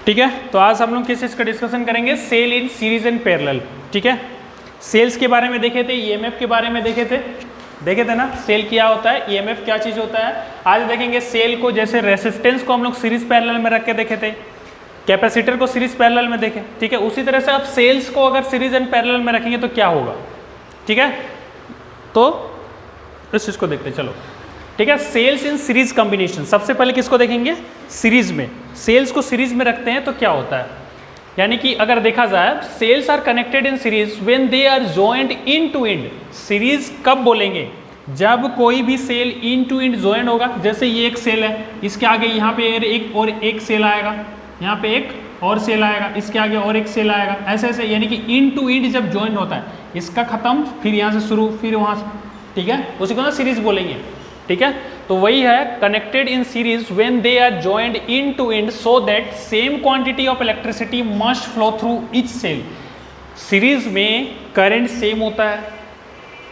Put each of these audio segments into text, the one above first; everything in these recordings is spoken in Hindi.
ठीक है, तो आज हम लोग किस चीज़ का डिस्कशन करेंगे, cell in series and parallel. ठीक है, सेल्स के बारे में देखे थे, ईएमएफ के बारे में देखे थे ना, सेल क्या होता है, ईएमएफ क्या चीज़ होता है। आज देखेंगे सेल को, जैसे रेसिस्टेंस को हम लोग सीरीज पैरेलल में रख के देखे थे, कैपेसिटर को सीरीज पैरेलल में देखे। ठीक है, उसी तरह से अब सेल्स को अगर सीरीज एंड पैरेलल में रखेंगे तो क्या होगा। ठीक है, तो इस चीज़ को देखते हैं, चलो। ठीक है, सेल्स इन सीरीज कॉम्बिनेशन, सबसे पहले किसको देखेंगे, सीरीज में। सेल्स को सीरीज में रखते हैं तो क्या होता है, यानी कि अगर देखा जाए cells are connected in series when they are joint in to end. Series कब बोलेंगे, जब कोई भी cell in to end joint होगा। जैसे ये एक सेल है, इसके आगे यहाँ पे एक और एक सेल आएगा, यहाँ पे एक और सेल आएगा, इसके आगे और एक सेल आएगा, ऐसे ऐसे, यानी कि इन टू इंड जब जॉइंट होता है, इसका खत्म फिर यहाँ से शुरू फिर वहाँ से। ठीक है, उसी को ना सीरीज बोलेंगे। ठीक है, तो वही है connected in series when they are joined in to end so that same quantity of electricity must flow through each cell. Series में करंट सेम होता है।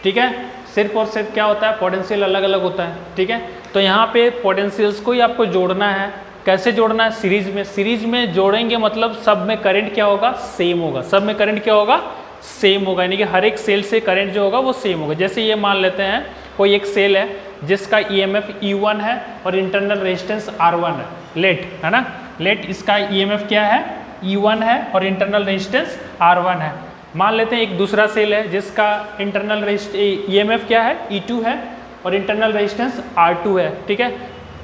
ठीक है, सिर्फ और सिर्फ क्या होता है, पोटेंशियल अलग अलग होता है। ठीक है, तो यहाँ पे पोटेंशियल्स को ही आपको जोड़ना है। कैसे जोड़ना है, सीरीज में। सीरीज में जोड़ेंगे मतलब सब में करंट क्या होगा, सेम होगा। सब में करंट क्या होगा, सेम होगा, यानी कि हर एक सेल से करंट जो होगा वो सेम होगा। जैसे ये मान लेते हैं कोई एक सेल है जिसका ईएमएफ E1 है और इंटरनल रेजिस्टेंस R1 है, लेट है ना, लेट इसका ईएमएफ क्या है, E1 है और इंटरनल रेजिस्टेंस R1 है। मान लेते हैं एक दूसरा सेल है जिसका इंटरनल ईएमएफ क्या है, E2 है और इंटरनल रेजिस्टेंस R2 है। ठीक है,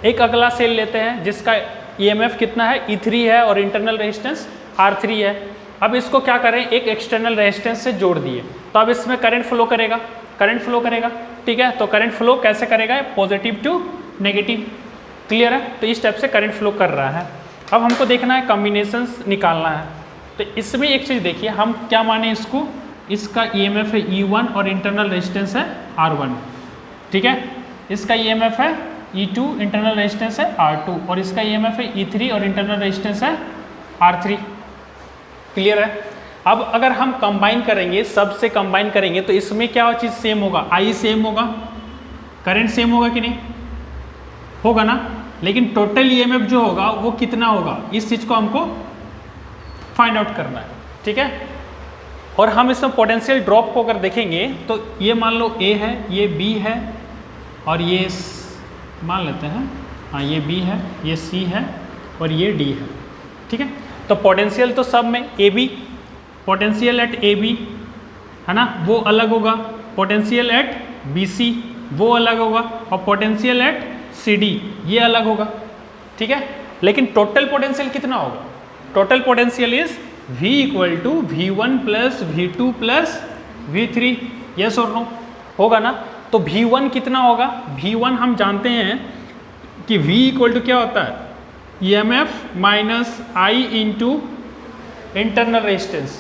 एक अगला सेल लेते हैं जिसका ईएमएफ कितना है, E3 है और इंटरनल रेजिस्टेंस R3 है। अब इसको क्या करें, एक एक्सटर्नल रेजिस्टेंस से जोड़ दिए, तो अब इसमें करंट फ्लो करेगा, करंट फ्लो करेगा। ठीक है, तो करंट फ्लो कैसे करेगा, पॉजिटिव टू नेगेटिव। क्लियर है, तो इस टाइप से करंट फ्लो कर रहा है। अब हमको देखना है कॉम्बिनेशंस निकालना है। तो इसमें एक चीज़ देखिए, हम क्या माने इसको, इसका ईएमएफ है E1 और इंटरनल रेजिस्टेंस है R1। ठीक है, इसका ईएमएफ है E2, इंटरनल रेजिस्टेंस है R2 और इसका ईएमएफ है E3 और इंटरनल रेजिस्टेंस है R3। क्लियर है। अब अगर हम कंबाइन करेंगे, सबसे कंबाइन करेंगे तो इसमें क्या चीज़ सेम होगा, आई सेम होगा, करंट सेम होगा कि नहीं, होगा ना। लेकिन टोटल ईएमएफ जो होगा वो कितना होगा, इस चीज़ को हमको फाइंड आउट करना है। ठीक है, और हम इसमें पोटेंशियल ड्रॉप को अगर देखेंगे तो ये मान लो A है, ये B है और ये मान लेते हैं, हाँ ये B है, ये C है और ये D है। ठीक है, तो पोटेंशियल तो सब में AB, पोटेंशियल एट AB है ना, वो अलग होगा, पोटेंशियल एट BC वो अलग होगा और पोटेंशियल एट CD ये अलग होगा। ठीक है, लेकिन टोटल पोटेंशियल कितना होगा, total potential is V equal to V1 plus V2 plus V3। Yes और नो, होगा ना। तो V1 कितना होगा, V1 हम जानते हैं कि V इक्वल टू क्या होता है, EMF minus I into internal resistance,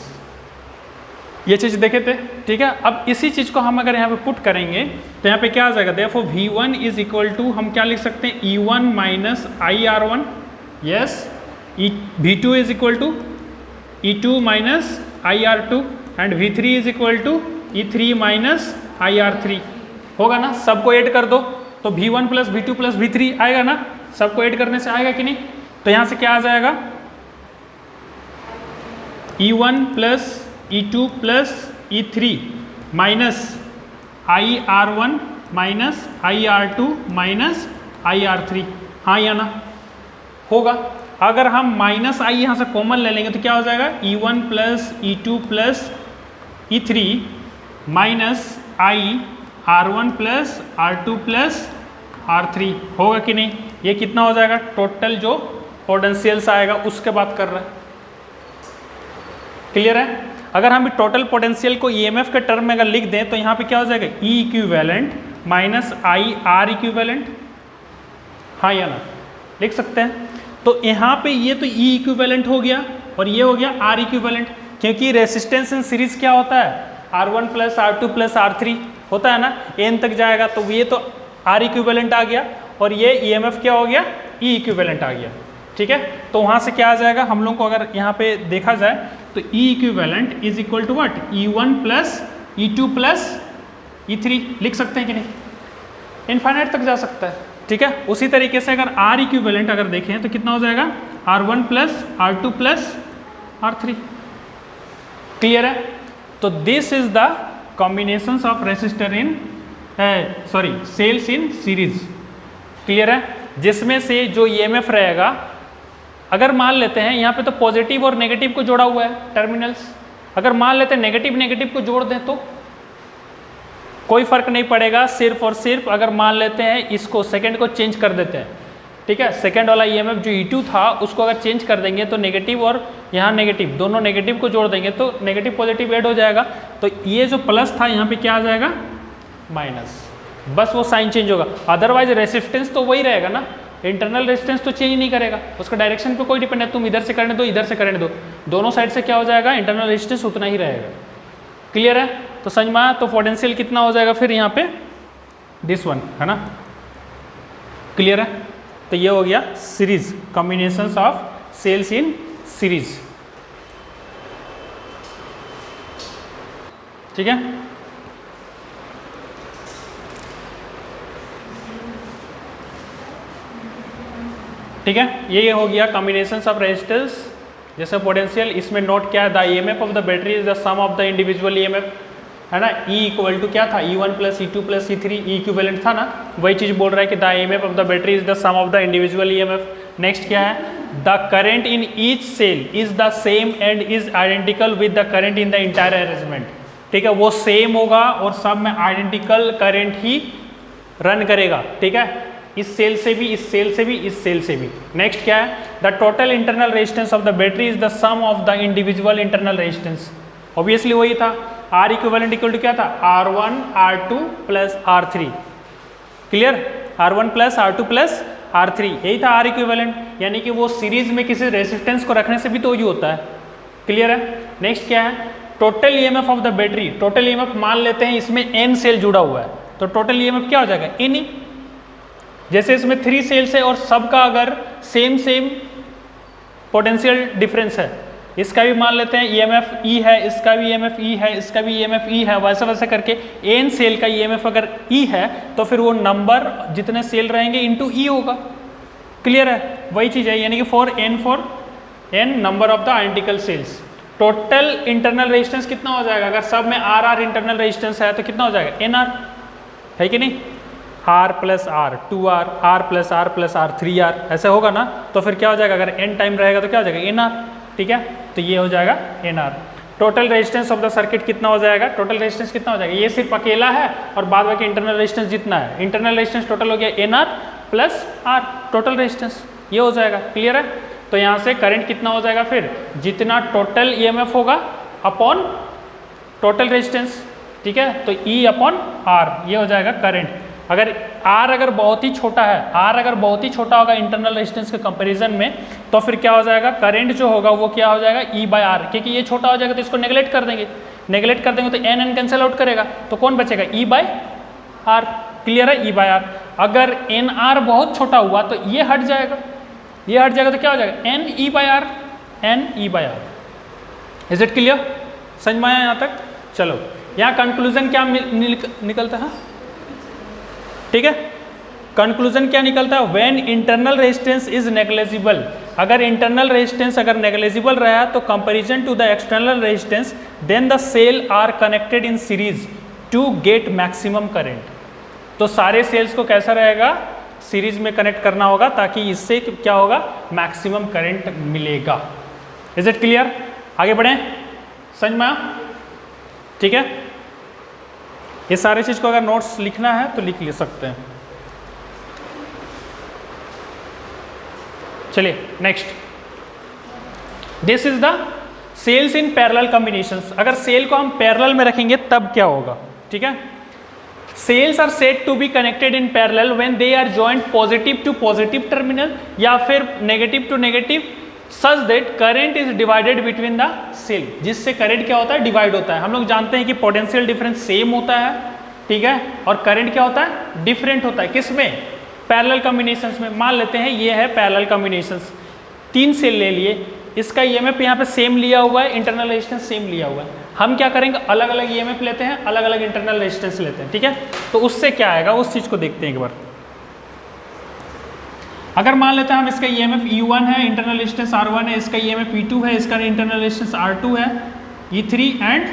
ये चीज़ देखे थे। ठीक है, अब इसी चीज़ को हम अगर यहाँ पे पुट करेंगे तो यहाँ पे क्या आ जाएगा, देखो V1 इज इक्वल टू, हम क्या लिख सकते हैं, E1 minus IR1, yes, V2 is equal to E2 minus IR2 and V3 is equal to E3 minus IR3। होगा ना, सबको ऐड कर दो तो V1 plus V2 plus V3 आएगा ना, सबको ऐड करने से आएगा कि नहीं। तो यहाँ से क्या आ जाएगा, E1 plus E2 plus E3 minus IR1 minus IR2 minus IR3, हाँ या ना, होगा। अगर हम माइनस I यहाँ से कॉमन ले लेंगे तो क्या हो जाएगा, E1 plus E2 plus E3 minus IR1 plus R2 plus R3, होगा कि नहीं। ये कितना हो जाएगा, टोटल जो पोटेंशियल्स आएगा उसके बात कर रहा है। क्लियर है। अगर हम टोटल पोटेंशियल को ईएमएफ के टर्म में अगर लिख दें तो यहाँ पे क्या हो जाएगा, E equivalent minus I R equivalent, हाँ या ना, लिख सकते हैं। तो यहाँ पे ये तो E इक्विवेलेंट हो गया और ये हो गया R इक्विवेलेंट, क्योंकि रेसिस्टेंस इन सीरीज क्या होता है, R1 plus R2 plus R3 होता है ना, N तक जाएगा, तो ये तो R इक्विवेलेंट आ गया और ये ईएमएफ क्या हो गया, E इक्विवेलेंट आ गया। ठीक है, तो वहाँ से क्या आ जाएगा, हम लोग को अगर यहाँ पे देखा जाए तो E equivalent is equal to what, E1 plus E2 plus E3 लिख सकते हैं कि नहीं, इनफाइनाइट तक जा सकता है। ठीक है, उसी तरीके से अगर R इक्विवेलेंट अगर देखें तो कितना हो जाएगा, R1 plus R2 plus R3। Clear है? तो this is the combinations of resistor in cells in series. Clear है? जिसमें से जो ईएमएफ रहेगा, अगर मान लेते हैं यहाँ पे तो पॉजिटिव और नेगेटिव को जोड़ा हुआ है टर्मिनल्स, अगर मान लेते हैं नेगेटिव नेगेटिव को जोड़ दें तो कोई फर्क नहीं पड़ेगा, सिर्फ और सिर्फ अगर मान लेते हैं इसको सेकंड को चेंज कर देते हैं, ठीक है, सेकंड वाला ईएमएफ जो E2 था उसको अगर चेंज कर देंगे तो नेगेटिव और यहाँ नेगेटिव दोनों नेगेटिव को जोड़ देंगे तो नेगेटिव पॉजिटिव ऐड हो जाएगा, तो ये जो प्लस था यहाँ पे क्या आ जाएगा माइनस, बस वो साइन चेंज होगा। अदरवाइज रेसिस्टेंस तो वही रहेगा ना, इंटरनल रेजिस्टेंस तो चेंज नहीं करेगा, उसका डायरेक्शन पे कोई डिपेंड है, तुम इधर से करने दो इधर से करने दो, दोनों साइड से क्या हो जाएगा इंटरनल रेजिस्टेंस उतना ही रहेगा। क्लियर है? तो समझ में आया? तो पोटेंशियल कितना हो जाएगा फिर यहाँ पे दिस वन, है ना? क्लियर है? तो ये हो गया series, combinations of cells in series. ठीक है? ठीक है, ये हो गया कॉम्बिनेशंस ऑफ रेजिस्टेंस। जैसे पोटेंशियल, इसमें नोट क्या है, the EMF of the battery is the sum of the individual EMF, है ना? E इक्वल टू क्या था, E1 plus E2 plus E3, E equivalent था ना, वही चीज बोल रहा है कि the EMF of the battery is the sum of the individual EMF. Next क्या है, the current in each cell is the same and is identical with the current in the entire arrangement. ठीक है, वो सेम होगा और सब में आइडेंटिकल करंट ही रन करेगा। ठीक है, इस सेल से भी, इस सेल से भी, इस सेल से भी। नेक्स्ट क्या है, the total internal resistance of the battery is the sum of the individual internal resistance. Obviously वही था, R इक्विवेलेंट इक्वल टू क्या था, R1 R2 plus R3। Clear? R1 plus R2 plus R3, यही था R इक्विवेलेंट, यानी कि वो सीरीज में किसी रेजिस्टेंस को रखने से भी तो ही होता है। क्लियर है? नेक्स्ट क्या है, total EMF of the battery. Total EMF मान लेते हैं इसमें n सेल जुड़ा हुआ है, तो टोटल ईएमएफ क्या हो जाएगा, n ही। जैसे इसमें 3 सेल्स है और सबका अगर सेम पोटेंशियल डिफरेंस है, इसका भी मान लेते हैं ईएमएफ E है, इसका भी ईएमएफ E है, इसका भी ईएमएफ E है, वैसे वैसे करके n सेल का ईएमएफ अगर E है तो फिर वो नंबर जितने सेल रहेंगे इनटू E होगा। क्लियर है? वही चीज़ है, यानी कि for n number of the identical sales. Total internal resistance कितना हो जाएगा, अगर सब में R इंटरनल रेजिस्टेंस है तो कितना हो जाएगा, NR, है कि नहीं? R plus R 2R, R plus R 3R, ऐसे होगा ना, तो फिर क्या हो जाएगा, अगर n टाइम रहेगा तो क्या हो जाएगा, NR। ठीक है, तो ये हो जाएगा NR। Total resistance of the circuit कितना हो जाएगा, टोटल रेजिस्टेंस कितना हो जाएगा, ये सिर्फ अकेला है और बाद बाकी इंटरनल रेजिस्टेंस जितना है, इंटरनल रेजिस्टेंस टोटल हो गया NR plus R, total resistance ये हो जाएगा। क्लियर है? तो यहाँ से करंट कितना हो जाएगा, फिर जितना टोटल ईएमएफ होगा अपॉन टोटल रेजिस्टेंस। ठीक है, तो E अपॉन R ये हो जाएगा करंट। अगर R अगर बहुत ही छोटा है, R अगर बहुत ही छोटा होगा इंटरनल रेजिस्टेंस के कंपैरिजन में, तो फिर क्या हो जाएगा, करंट जो होगा वो क्या हो जाएगा, E बाय R, क्योंकि ये छोटा हो जाएगा तो इसको नेगलेक्ट कर देंगे, नेगलेक्ट कर देंगे तो n कैंसिल आउट करेगा, तो कौन बचेगा, E बाय R। क्लियर है? E by R। अगर NR बहुत छोटा हुआ तो ये हट जाएगा, ये हट जाएगा तो क्या हो जाएगा, N E by R, N E by R। Is it clear? समझ में आया यहाँ तक? चलो, यहाँ कंक्लूजन क्या निकलता है? ठीक है, कंक्लूजन क्या निकलता है, when internal resistance is negligible. अगर इंटरनल रेजिस्टेंस अगर नेग्लेजिबल रहा तो comparison to the external resistance, then the cell are connected in series to get maximum current. तो सारे सेल्स को कैसा रहेगा, सीरीज में कनेक्ट करना होगा ताकि इससे क्या होगा, मैक्सिमम करंट मिलेगा। Is it clear? आगे बढ़ें, समझ में आया? ठीक है, ये सारे चीज को अगर नोट्स लिखना है तो लिख ले सकते हैं। चलिए next, this is the cells in parallel combinations. अगर सेल को हम पैरेलल में रखेंगे तब क्या होगा? ठीक है, cells are said to be connected in parallel when they are joint positive to positive terminal या फिर negative to negative, such that current is divided between the cell, जिससे करंट क्या होता है, डिवाइड होता है। हम लोग जानते हैं कि पोटेंशियल डिफरेंस सेम होता है, ठीक है, और करंट क्या होता है, डिफरेंट होता है। किस में? पैरेलल कॉम्बिनेशंस में। मान लेते हैं ये है पैरेलल कॉम्बिनेशंस, 3 सेल ले लिए, इसका ईएमएफ यहाँ पे सेम लिया हुआ है, इंटरनल रेजिस्टेंस सेम लिया हुआ है। हम क्या करेंगे, अलग अलग ईएमएफ लेते हैं, अलग अलग इंटरनल रेजिस्टेंस लेते हैं। ठीक है, तो उससे क्या आएगा उस चीज को देखते हैं एक बार। अगर मान लेते हैं हम इसका EMF E1 है, इंटरनल रेजिस्टेंस R1 है, इसका EMF E2 है, इसका इंटरनल रेजिस्टेंस R2 है, E3 एंड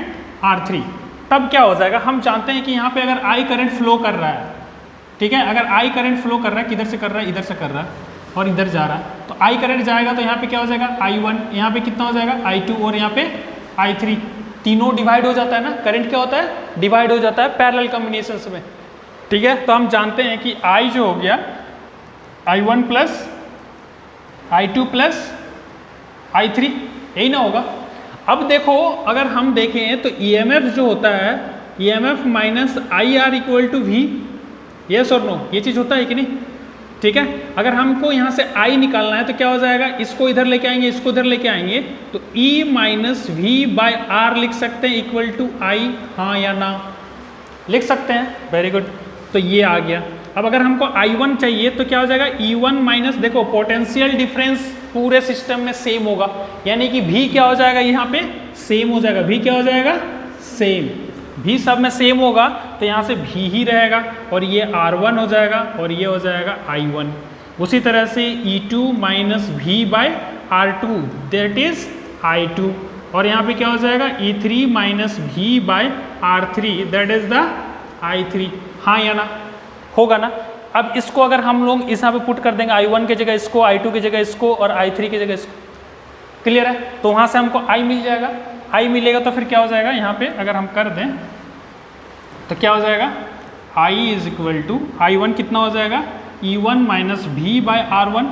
R3, तब क्या हो जाएगा? हम जानते हैं कि यहाँ पे अगर I करंट फ्लो कर रहा है, ठीक है, अगर I करंट फ्लो कर रहा है, किधर से कर रहा है? इधर से कर रहा है और इधर जा रहा है, तो I करंट जाएगा तो यहाँ पे क्या हो जाएगा? I1, यहाँ पे कितना हो जाएगा? I2 और यहाँ पे I3, तीनों डिवाइड हो जाता है ना। करंट क्या होता है? डिवाइड हो जाता है पैरेलल कॉम्बिनेशंस में, ठीक है। तो हम जानते हैं कि I जो हो गया I1 plus I2 plus I3, यही ना होगा। अब देखो अगर हम देखें तो EMF जो होता है, EMF minus IR equal to V, yes और नो, ये चीज़ होता है कि नहीं? ठीक है, अगर हमको यहाँ से I निकालना है तो क्या हो जाएगा? इसको इधर लेके आएंगे, इसको इधर लेके आएंगे, तो E minus V by R लिख सकते हैं इक्वल टू I, हाँ या ना? लिख सकते हैं, वेरी गुड। तो ये आ गया। अब अगर हमको I1 चाहिए तो क्या हो जाएगा? E1 माइनस, देखो पोटेंशियल डिफरेंस पूरे सिस्टम में सेम होगा, यानी कि V क्या हो जाएगा? यहाँ पे सेम हो जाएगा। V क्या हो जाएगा? सेम। V सब में सेम होगा तो यहाँ से V ही रहेगा और ये R1 हो जाएगा और ये हो जाएगा I1। उसी तरह से E2 minus V by R2 that is I2, और यहाँ पे क्या हो जाएगा? E3 minus V by R3 that is the I3, हाँ या ना? होगा ना। अब इसको अगर हम लोग इस यहाँ पे पुट कर देंगे, I1 की जगह इसको, I2 की जगह इसको और I3 की जगह इसको, क्लियर है? तो वहाँ से हमको I मिल जाएगा। I मिलेगा तो फिर क्या हो जाएगा? यहाँ पे अगर हम कर दें तो क्या हो जाएगा? I is equal to I1 कितना हो जाएगा? E1 minus V by R1,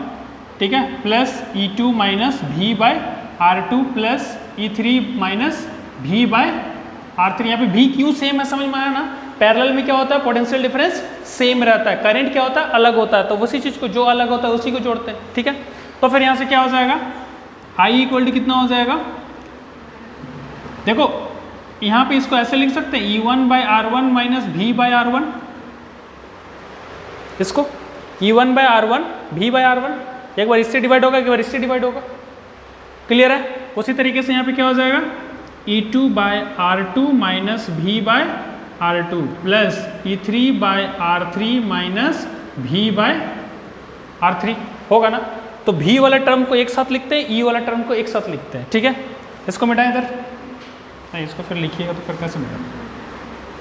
ठीक है, plus E2 minus V by R2 plus E3 minus V by R3। यहाँ पे V क्यों सेम है समझ में आया ना? पैरेलल में क्या होता है? पोटेंशियल डिफरेंस सेम रहता है, करंट क्या होता है? अलग होता है, तो उसी चीज़ को जो अलग होता है उसी को जोड़ते हैं, ठीक है। तो फिर यहाँ से क्या हो जाएगा? I इक्वल टू कितना हो जाएगा? देखो यहाँ पे इसको ऐसे लिख सकते हैं, E1 by R1 minus V by R1, इसको E1 by R1 V by R1, एक बार इससे डिवाइड होगा, एक बार इससे डिवाइड होगा, क्लियर है? उसी तरीके से यहाँ पे क्या हो जाएगा? E2 by R2 minus V by R2 plus E3 by R3 minus V by R3, होगा ना। तो V वाले टर्म को एक साथ लिखते हैं, E वाला टर्म को एक साथ लिखते हैं, ठीक है। इसको मिटाएं इधर, नहीं इसको फिर लिखिएगा तो फिर कैसे मिटा,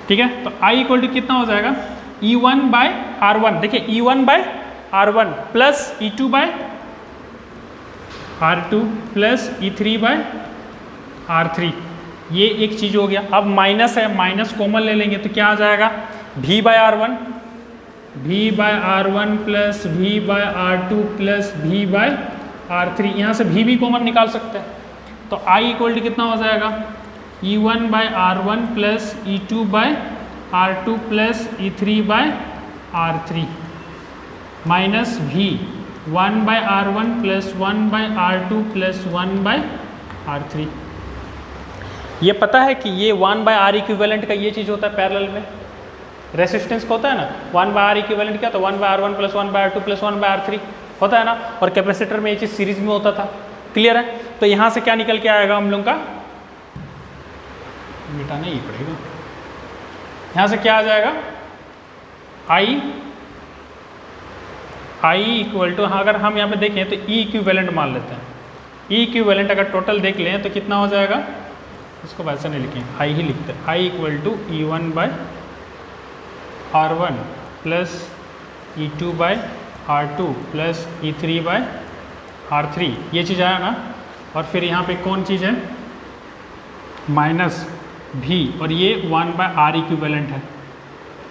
ठीक है। तो I इक्वल टू कितना हो जाएगा? E1 बाय R1, देखिए E1 by R1 plus E2 by R2 plus E3 by R3, ये एक चीज़ हो गया। अब माइनस है, माइनस कॉमन ले लेंगे तो क्या आ जाएगा? V by R1, V by R1 plus V by R2 plus V by R3, यहाँ से V भी कॉमन निकाल सकते हैं। तो I इक्वल टू कितना हो जाएगा? E1 by R1 plus E2 by R2 plus E3 by R3 minus V 1 by R1 plus 1 by R2 plus 1 by R3। ये पता है कि ये 1 बाय R इक्विवेलेंट का ये चीज़ होता है पैरेलल में, रेसिस्टेंस का होता है ना, 1 बाय R इक्विवेलेंट क्या, तो 1 by R1 plus 1 by R2 plus 1 by R3 होता है ना, और कैपेसिटर में ये चीज़ सीरीज में होता था, क्लियर है। तो यहाँ से क्या निकल के आएगा हम लोग का? मिटाना ही पड़ेगा। यहाँ से क्या आ जाएगा? I इक्वल टू, हाँ अगर हम यहाँ पे देखें तो E इक्विवेलेंट मान लेते हैं। E इक्विवेलेंट अगर टोटल देख लें तो कितना हो जाएगा? इसको वैसे नहीं लिखें, I ही लिखते हैं। I equal to E1 by R1 plus E2 by R2 plus E3 by R3, ये चीज़ आया ना। और फिर यहाँ पे कौन चीज़ है? माइनस V, और ये 1 बाय R इक्विवेलेंट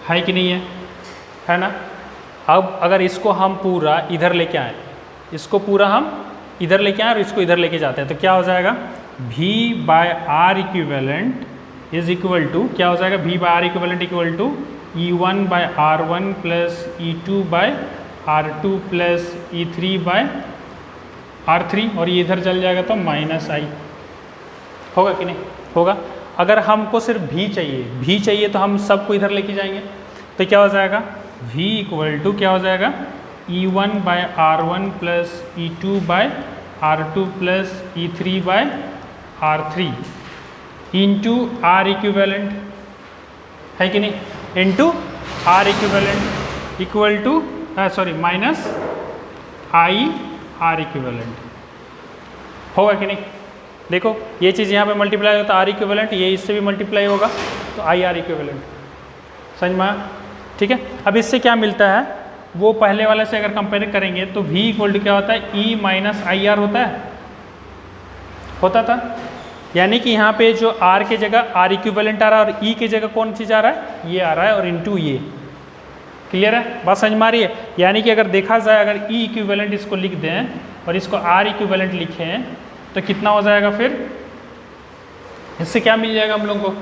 है कि नहीं है ना। अब अगर इसको हम पूरा इधर लेके आए, इसको पूरा हम इधर लेके आए और इसको इधर लेके जाते हैं तो क्या हो जाएगा? V by R equivalent is equal to क्या हो जाएगा? V by R equivalent equal to E1 by R1 plus E2 by R2 plus E3 by R3, और ये इधर चल जाएगा तो माइनस I, होगा कि नहीं? होगा। अगर हमको सिर्फ V चाहिए तो हम सबको इधर लेके जाएंगे तो क्या हो जाएगा? V इक्वल टू क्या हो जाएगा? E1 by R1 plus E2 by R2 plus E3 by R3 into R equivalent, है कि नहीं? Into R equivalent equal to minus I R equivalent होगा कि नहीं। देखो ये चीज़ यहाँ पे मल्टीप्लाई होता है आर इक्विवेलेंट, ये इससे भी मल्टीप्लाई होगा तो आई आर इक्विवेलेंट। समझ में आया? ठीक है। अब इससे क्या मिलता है, वो पहले वाले से अगर कंपेयर करेंगे तो v इक्वल टू क्या होता है, ई माइनस आई आर होता था। यानी कि यहाँ पे जो r के जगह r इक्विवेलेंट आ रहा है और e के जगह कौन चीज़ आ रहा है, ये आ रहा है और इनटू ये। क्लियर है, बात समझ में आ रही है। यानी कि अगर देखा जाए, अगर e इक्विवेलेंट इसको लिख दें और इसको r इक्विवेलेंट लिखें तो कितना हो जाएगा, फिर इससे क्या मिल जाएगा हम लोग को,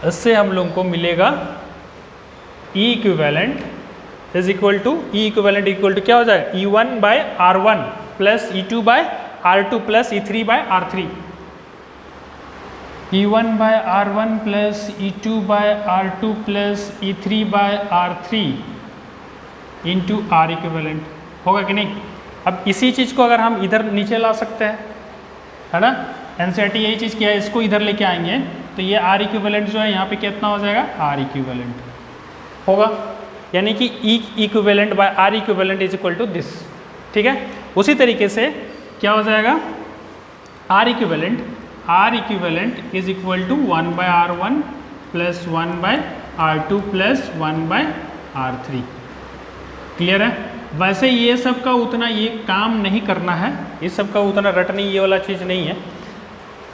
इससे हम लोग को मिलेगा E equivalent is equal to, E equivalent equal to क्या हो जाएगा, E1 by R1 plus E2 by R2 plus E3 by R3। E1 by R1 plus E2 by R2 plus E3 by R3 into R equivalent होगा कि नहीं। अब इसी चीज़ को अगर हम इधर नीचे ला सकते हैं, है ना, NCERT यही चीज़ किया है, इसको इधर लेके आएंगे तो ये R इक्विवेलेंट जो है यहाँ पे कितना हो जाएगा, R इक्विवेलेंट होगा। यानी कि E equivalent by R equivalent is equal to this. ठीक है। उसी तरीके से क्या हो जाएगा, R equivalent is equal to 1 by R1 plus 1 by R2 plus 1 by R3। Clear है। वैसे ये सब का उतना ये काम नहीं करना है, इस सब का उतना रटनी ये वाला चीज़ नहीं है।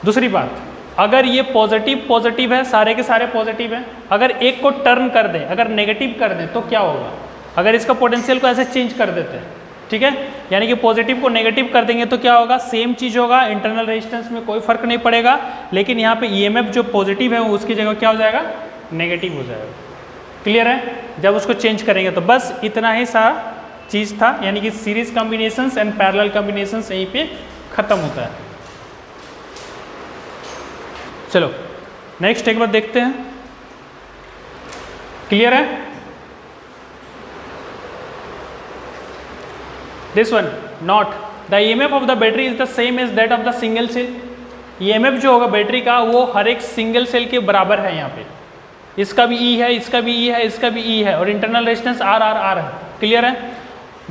दूसरी बात, अगर ये पॉजिटिव है, सारे के सारे पॉजिटिव हैं, अगर एक को टर्न कर दें, अगर नेगेटिव कर दें तो क्या होगा, अगर इसका पोटेंशियल को ऐसे चेंज कर देते हैं, ठीक है, यानी कि पॉजिटिव को नेगेटिव कर देंगे तो क्या होगा, सेम चीज़ होगा, इंटरनल रेजिस्टेंस में कोई फर्क नहीं पड़ेगा, लेकिन यहाँ पे ईएमएफ जो पॉजिटिव है उसकी जगह क्या हो जाएगा, नेगेटिव हो जाएगा। क्लियर है। जब उसको चेंज करेंगे तो बस इतना ही सा चीज़ था, यानी कि series combinations and parallel combinations यहीं पे खत्म होता है। चलो नेक्स्ट एक बार देखते हैं। क्लियर है। This one not the EMF of the battery is the same as that of the single cell. EMF जो होगा बैटरी का वो हर एक सिंगल सेल के बराबर है। यहाँ पे इसका भी ई है, इसका भी ई है, इसका भी ई है और internal resistance R R R है। क्लियर है।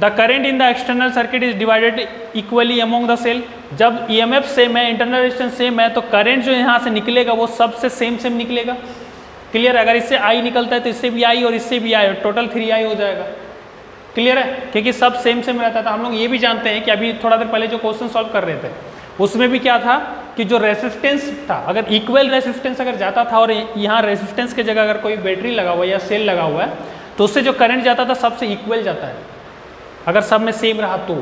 The current in the external circuit is divided equally among the cell. जब ईएमएफ सेम है, इंटरनल रेजिस्टेंस सेम है, तो करंट जो यहाँ से निकलेगा वो सबसे सेम निकलेगा। क्लियर है। अगर इससे आई निकलता है तो इससे भी आई और इससे भी आई, टोटल 3i हो जाएगा। क्लियर है, क्योंकि सब सेम रहता था। हम लोग ये भी जानते हैं कि अभी थोड़ा देर पहले जो क्वेश्चन सॉल्व कर रहे थे उसमें भी क्या था कि जो रेसिस्टेंस था, अगर इक्वल रेसिस्टेंस अगर जाता था और यहाँ रेसिस्टेंस की जगह अगर कोई बैटरी लगा हुआ है या सेल लगा हुआ है तो उससे जो करंट जाता था सबसे इक्वल जाता है। अगर सब में सेम रहा तो,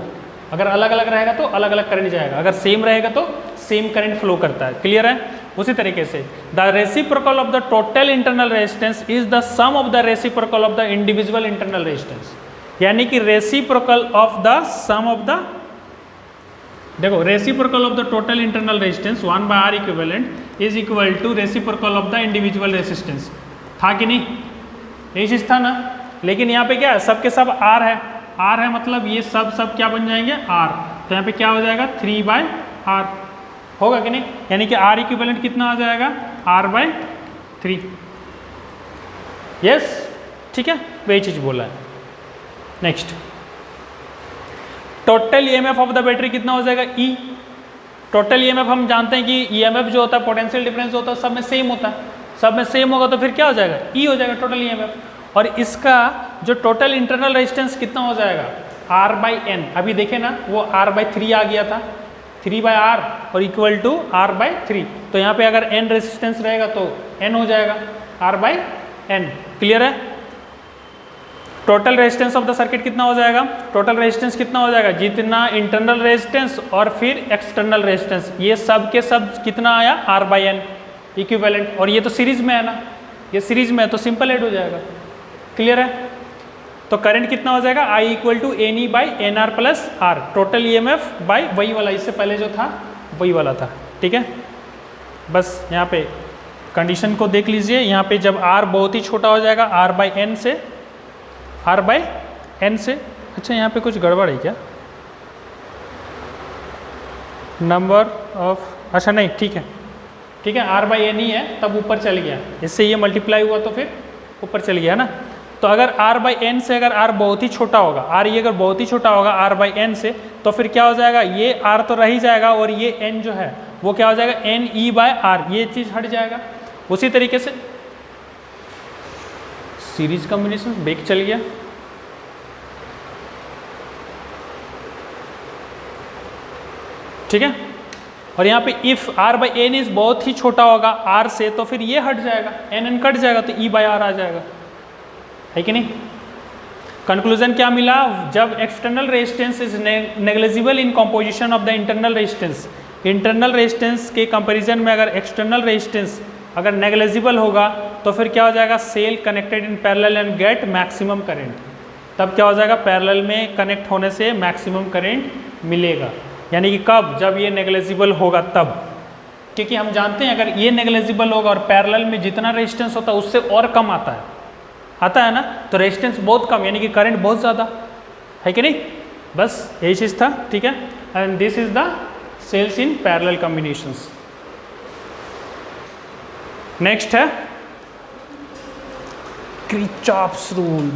अगर अलग अलग रहेगा तो अलग अलग करंट जाएगा, अगर सेम रहेगा तो सेम करंट फ्लो करता है। क्लियर है। उसी तरीके से the reciprocal of the total internal resistance is the sum of the reciprocal of the individual internal resistance. यानी कि reciprocal of the sum of the, देखो reciprocal of the total internal resistance 1 by R equivalent is equal to reciprocal of the individual resistance. था कि नहीं, यही चीज था ना। लेकिन यहाँ पे क्या है, सब के सब आर है, आर है मतलब ये सब क्या बन जाएंगे, आर। तो यहाँ पे क्या हो जाएगा 3 बाय आर होगा कि नहीं। यानी कि आर इक्विवेलेंट कितना आ जाएगा, आर बाय 3। यस, ठीक है, वही चीज बोला है। Next, total EMF of the battery कितना हो जाएगा, ई। टोटल ईएमएफ हम जानते हैं कि ईएमएफ जो होता है पोटेंशियल डिफरेंस होता है, सब में सेम होता है, सब में सेम होगा तो फिर क्या हो जाएगा, ई हो जाएगा टोटल ईएमएफ। और इसका जो टोटल इंटरनल रेजिस्टेंस कितना हो जाएगा, आर बाई एन। अभी देखे ना वो आर बाई 3 आ गया था, 3 बाय आर और इक्वल टू आर बाई 3। तो यहाँ पे अगर एन रेजिस्टेंस रहेगा तो एन हो जाएगा, आर बाई एन। क्लियर है। Total resistance of the circuit कितना हो जाएगा, टोटल रेजिस्टेंस कितना हो जाएगा, जितना इंटरनल रेजिस्टेंस और फिर एक्सटर्नल रेजिस्टेंस, ये सब के सब कितना आया, आर बाई एन इक्विवेलेंट। और ये तो सीरीज में है ना, ये सीरीज में है तो सिंपल ऐड हो जाएगा। क्लियर है। तो करंट कितना हो जाएगा, I equal to N E by N R plus R, total E M F by वही वाला, इससे पहले जो था वही वाला था। ठीक है, बस यहाँ पे कंडीशन को देख लीजिए। यहाँ पे जब आर बहुत ही छोटा हो जाएगा, आर बाई एन से, आर बाई एन से। अच्छा यहाँ पे कुछ गड़बड़ है क्या, नंबर ऑफ, अच्छा नहीं ठीक है, ठीक है, आर बाई एन ही है, तब ऊपर चल गया, इससे ये मल्टीप्लाई हुआ तो फिर ऊपर चल गया ना। तो अगर r बाई एन से अगर r बहुत ही छोटा होगा, r ये अगर बहुत ही छोटा होगा r बाई एन से, तो फिर क्या हो जाएगा, ये r तो रह ही जाएगा और ये n जो है वो क्या हो जाएगा, एन ई बाय आर, ये चीज़ हट जाएगा। उसी तरीके से सीरीज कॉम्बिनेशन बैक चल गया, ठीक है। और यहाँ पे if r by N is बहुत ही छोटा होगा r से, तो फिर ये हट जाएगा, एन कट जाएगा, तो e बाय आर आ जाएगा, है कि नहीं। कंक्लूजन क्या मिला, जब external resistance is negligible in composition of the internal resistance, internal resistance के कंपैरिजन में अगर एक्सटर्नल रेजिस्टेंस अगर नेग्लिजिबल होगा तो फिर क्या हो जाएगा, cell connected in parallel and get maximum current. तब क्या हो जाएगा, पैरेलल में कनेक्ट होने से मैक्सिमम करंट मिलेगा। यानी कि कब, जब ये नेग्लिजिबल होगा तब, क्योंकि हम जानते हैं अगर ये नेग्लिजिबल होगा और पैरेलल में जितना रेजिस्टेंस होता है उससे और कम आता है ना, तो रेजिस्टेंस बहुत कम यानी कि करंट बहुत ज़्यादा, है कि नहीं। बस यही चीज़ था, ठीक है। And this is the cells in parallel combinations. Next है किरचॉफ्स रूल।